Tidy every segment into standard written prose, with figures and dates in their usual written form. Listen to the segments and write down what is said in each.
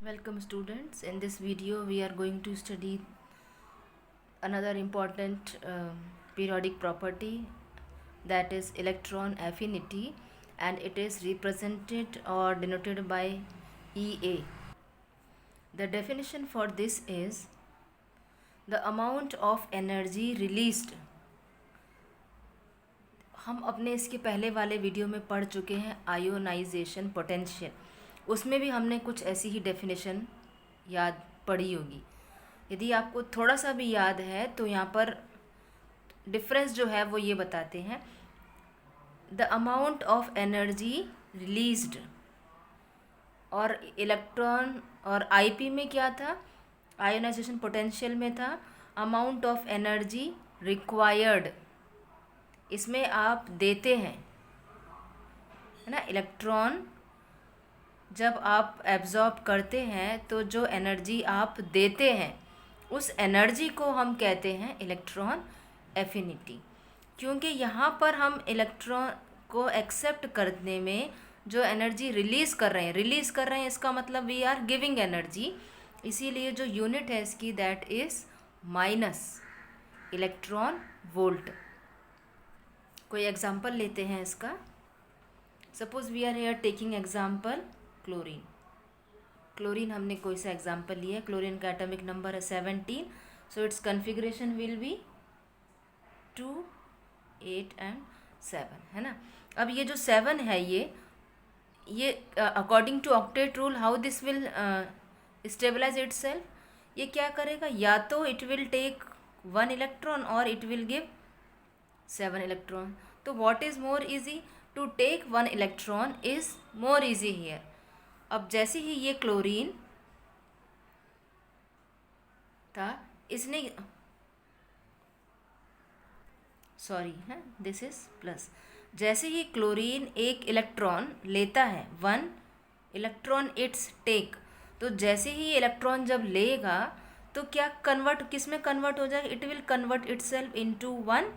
Welcome students. In this video we are going to study another important periodic property, that is electron affinity, and it is represented or denoted by EA. The definition for this is the amount of energy released. हम अपने इसके पहले वाले video में पढ़ चुके हैं ionization potential, उसमें भी हमने कुछ ऐसी ही डेफिनेशन याद पढ़ी होगी। यदि आपको थोड़ा सा भी याद है तो यहाँ पर डिफरेंस जो है वो ये बताते हैं, the amount of energy released, और इलेक्ट्रॉन और आईपी में क्या था, आयोनाइजेशन पोटेंशियल में था अमाउंट ऑफ एनर्जी रिक्वायर्ड। इसमें आप देते हैं, है ना, इलेक्ट्रॉन जब आप एब्जॉर्ब करते हैं तो जो एनर्जी आप देते हैं उस एनर्जी को हम कहते हैं इलेक्ट्रॉन एफिनिटी। क्योंकि यहाँ पर हम इलेक्ट्रॉन को एक्सेप्ट करने में जो एनर्जी रिलीज़ कर रहे हैं इसका मतलब वी आर गिविंग एनर्जी, इसीलिए जो यूनिट है इसकी that is minus electron volt. कोई एग्जांपल लेते हैं इसका। Suppose we are here taking example chlorine हमने कोई सा एग्जांपल लिया है। क्लोरीन का एटॉमिक नंबर है 17, so its configuration will be 2, 8 and 7, है ना। अब ये जो 7 है ये according to octet rule how this will stabilise itself, ये क्या करेगा, या तो इट विल टेक 1 इलेक्ट्रॉन और इट विल गिव 7 इलेक्ट्रॉन। तो what is more easy, to take 1 electron is more easy here. अब जैसे ही ये क्लोरीन था, इसने दिस इज प्लस, जैसे ही क्लोरीन एक इलेक्ट्रॉन लेता है 1 इलेक्ट्रॉन इट्स टेक, तो जैसे ही ये इलेक्ट्रॉन जब लेगा तो क्या कन्वर्ट, किस में कन्वर्ट हो जाएगा, it will convert itself into 1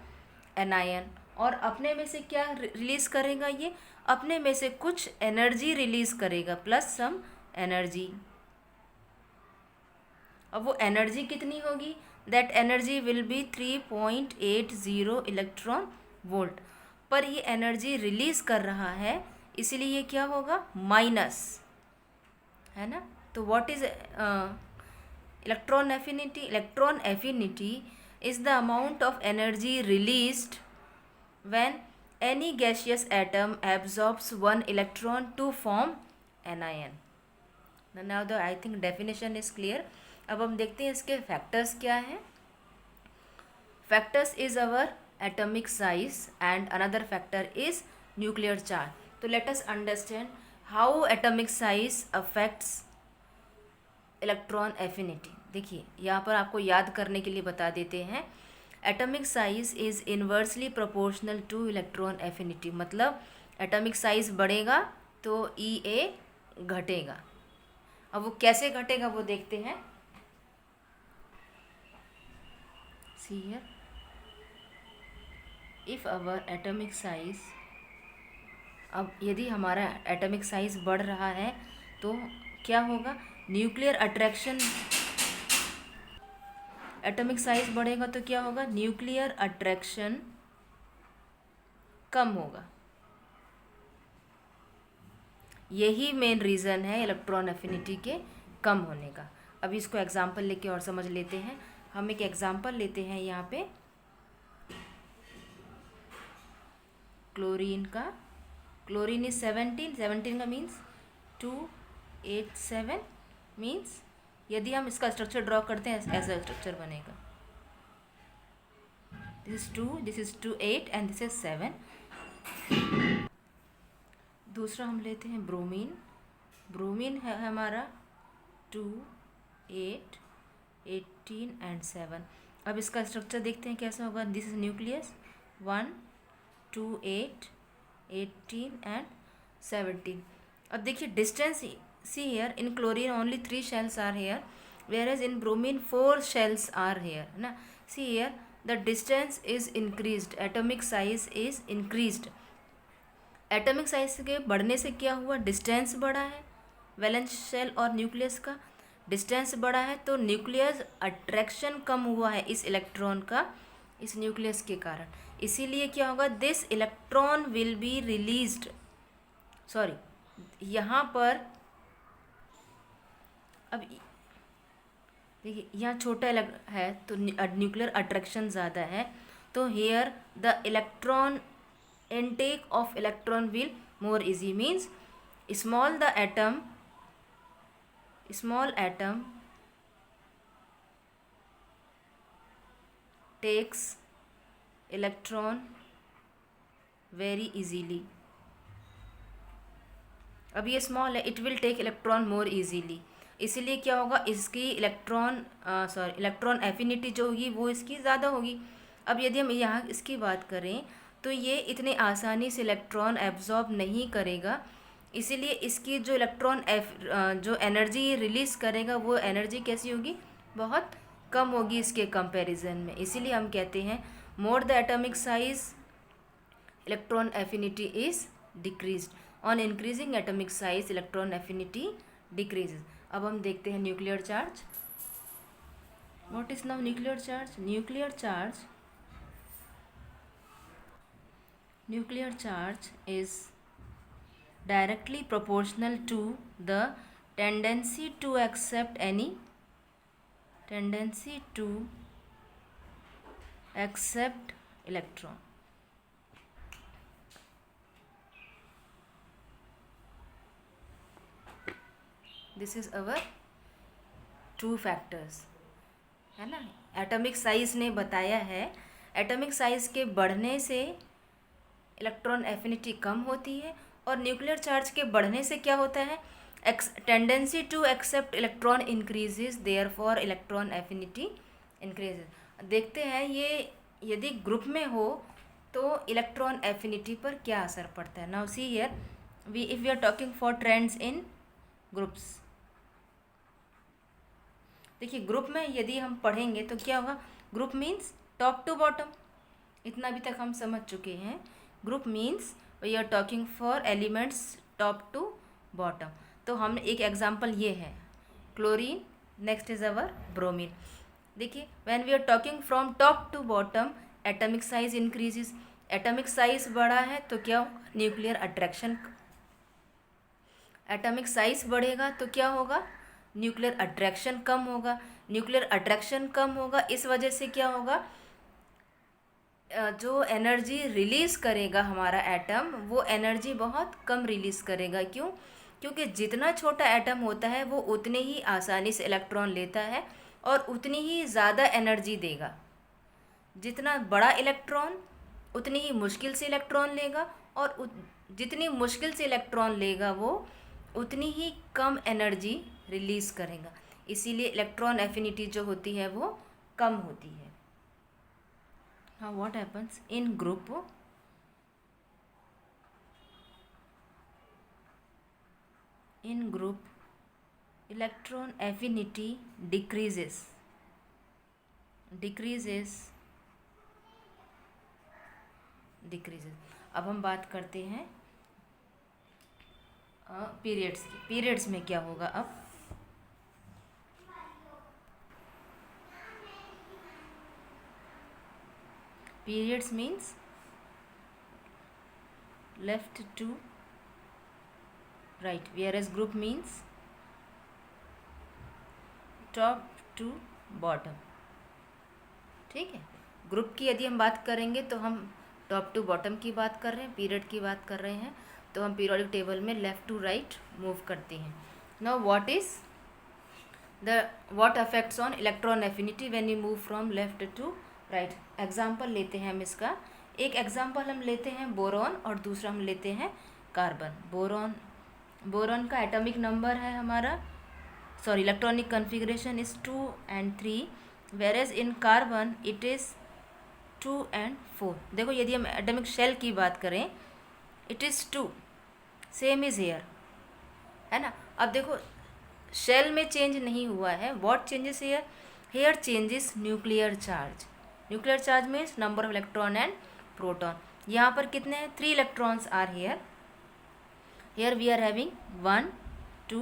anion, और अपने में से क्या रिलीज़ करेगा, ये अपने में से कुछ एनर्जी रिलीज़ करेगा प्लस सम एनर्जी। अब वो एनर्जी कितनी होगी, that energy will be 3.80 electron volt. पर ये एनर्जी रिलीज़ कर रहा है इसीलिए ये क्या होगा, माइनस, है ना। तो what is electron affinity, electron affinity is the amount of energy released when any gaseous atom absorbs 1 electron to form anion. Now the I think definition is clear. अब हम देखते हैं इसके factors क्या हैं। Factors is our atomic size and another factor is nuclear charge. तो let us understand how atomic size affects electron affinity. देखिए यहाँ पर आपको याद करने के लिए बता देते हैं, atomic size is inversely proportional two electron affinity, मतलब एटॉमिक साइज बढ़ेगा तो EA घटेगा। अब वो कैसे घटेगा वो देखते हैं। See here, if our atomic size, अब यदि हमारा एटॉमिक साइज बढ़ रहा है तो क्या होगा, न्यूक्लियर अट्रैक्शन, एटॉमिक साइज बढ़ेगा तो क्या होगा, न्यूक्लियर अट्रैक्शन कम होगा। यही मेन रीज़न है इलेक्ट्रॉन एफिनिटी के कम होने का। अब इसको एग्जांपल लेके और समझ लेते हैं। हम एक एग्जांपल लेते हैं यहाँ पे क्लोरीन का। क्लोरीन इज 17 का मीन्स 287 मीन्स, यदि हम इसका स्ट्रक्चर ड्रॉ करते हैं ऐसा स्ट्रक्चर बनेगा, this is 2, this is 2, 8 and this is 7। दूसरा हम लेते हैं ब्रोमीन। ब्रोमीन है हमारा 2, 8, 18 एंड 7। अब इसका स्ट्रक्चर देखते हैं कैसा होगा, दिस इज न्यूक्लियस 1, 2, 8, 18 एंड 17। अब देखिए distance, see here in chlorine only 3 shells are here, whereas in bromine 4 shells are here, na. See here the distance is increased, atomic size is increased। atomic size के बढ़ने से क्या हुआ, distance बढ़ा है, valence shell और nucleus का distance बड़ा है, तो न्यूक्लियस अट्रैक्शन कम हुआ है इस इलेक्ट्रॉन का इस न्यूक्लियस के कारण। इसीलिए क्या होगा, this electron will be released, sorry यहाँ पर अब देखिए यहाँ छोटा है तो न्यूक्लियर अट्रैक्शन ज़्यादा है, तो here the electron intake of electron will more easy, means small the atom takes electron very easily। अब ये स्मॉल है, it will take electron more easily, इसीलिए क्या होगा, इसकी इलेक्ट्रॉन एफिनिटी जो होगी वो इसकी ज़्यादा होगी। अब यदि हम यहाँ इसकी बात करें तो ये इतने आसानी से इलेक्ट्रॉन एब्जॉर्ब नहीं करेगा, इसीलिए इसकी जो जो एनर्जी रिलीज़ करेगा वो एनर्जी कैसी होगी, बहुत कम होगी इसके कंपैरिजन में। इसीलिए हम कहते हैं more the atomic size electron affinity is decreased, on increasing atomic size electron affinity decreases. अब हम देखते हैं nuclear charge. What is now nuclear charge? Nuclear charge is directly proportional to the tendency to accept electron। This is our two factors, है ना। Atomic size ने बताया है, atomic size के बढ़ने से इलेक्ट्रॉन एफिनिटी कम होती है, और न्यूक्लियर चार्ज के बढ़ने से क्या होता है, tendency to accept electron increases, therefore electron affinity increases. देखते हैं ये यदि ग्रुप में हो तो इलेक्ट्रॉन एफिनिटी पर क्या असर पड़ता है। Now see here, if we are talking for trends in groups, देखिए ग्रुप में यदि हम पढ़ेंगे तो क्या होगा, group means top to bottom, इतना अभी तक हम समझ चुके हैं। Group means we are talking for elements top to bottom. तो हम एक एग्जांपल ये है chlorine, next is our bromine. देखिए when we are talking from top to bottom atomic size increases, atomic size बड़ा है तो क्या होगा, न्यूक्लियर अट्रैक्शन, एटॉमिक साइज बढ़ेगा तो क्या होगा, न्यूक्लियर अट्रैक्शन कम होगा, न्यूक्लियर अट्रैक्शन कम होगा, इस वजह से क्या होगा, जो एनर्जी रिलीज़ करेगा हमारा एटम वो एनर्जी बहुत कम रिलीज़ करेगा। क्यों? क्योंकि जितना छोटा एटम होता है वो उतने ही आसानी से इलेक्ट्रॉन लेता है और उतनी ही ज़्यादा एनर्जी देगा। जितना बड़ा इलेक्ट्रॉन उतनी ही मुश्किल से इलेक्ट्रॉन लेगा, और जितनी मुश्किल से इलेक्ट्रॉन लेगा वो उतनी ही कम एनर्जी रिलीज़ करेगा। इसीलिए इलेक्ट्रॉन एफिनिटी जो होती है वो कम होती है। Now what happens in group? In group, electron affinity decreases. अब हम बात करते हैं पीरियड्स की। पीरियड्स में क्या होगा अब, periods means left to right, whereas group means top to bottom। ठीक है, ग्रुप की यदि हम बात करेंगे तो हम टॉप टू बॉटम की बात कर रहे हैं, पीरियड की बात कर रहे हैं तो हम पीरियोडिक टेबल में लेफ़्ट टू राइट मूव करते हैं। Now what affects on electron affinity when you move from left to right. Example लेते हैं हम इसका, एक एग्जाम्पल हम लेते हैं बोरॉन और दूसरा हम लेते हैं कार्बन। बोरॉन का एटॉमिक नंबर है हमारा, electronic configuration is 2 and 3, वेरेज in carbon it is 2 and 4। देखो यदि हम एटॉमिक शेल की बात करें it is 2, same is here, है ना। अब देखो शेल में चेंज नहीं हुआ है, what changes here changes nuclear charge. Nuclear charge means number of electron and proton. यहाँ पर कितने हैं, 3 electrons are here we are having 1 2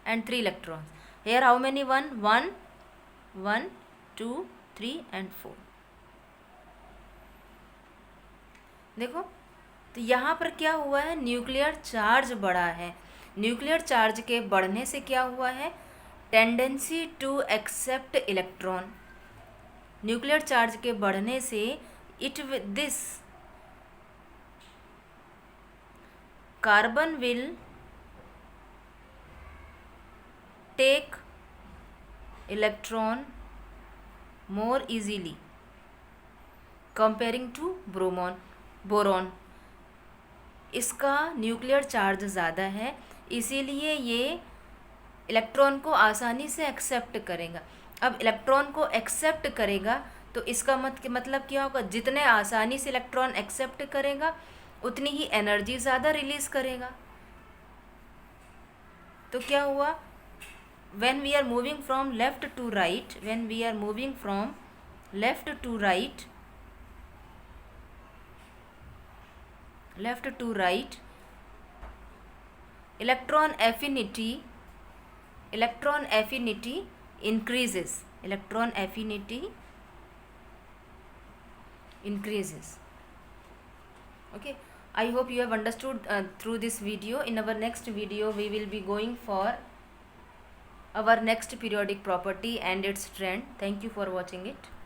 and 3 electrons. Here how many? 1, 2, 3 and 4. देखो, तो यहाँ पर क्या हुआ है, न्यूक्लियर चार्ज बढ़ा है. न्यूक्लियर चार्ज के बढ़ने से क्या हुआ है, tendency to accept electron. Nuclear charge के बढ़ने से this carbon will take electron more easily comparing to boron. इसका न्यूक्लियर चार्ज ज़्यादा है, इसीलिए ये इलेक्ट्रॉन को आसानी से एक्सेप्ट करेगा. अब इलेक्ट्रॉन को एक्सेप्ट करेगा तो इसका मतलब क्या होगा, जितने आसानी से इलेक्ट्रॉन एक्सेप्ट करेगा उतनी ही एनर्जी ज़्यादा रिलीज़ करेगा. तो क्या हुआ, when we are moving from left to right, electron affinity increases. Okay, I hope you have understood through this video. In our next video we will be going for our next periodic property and its trend. Thank you for watching it.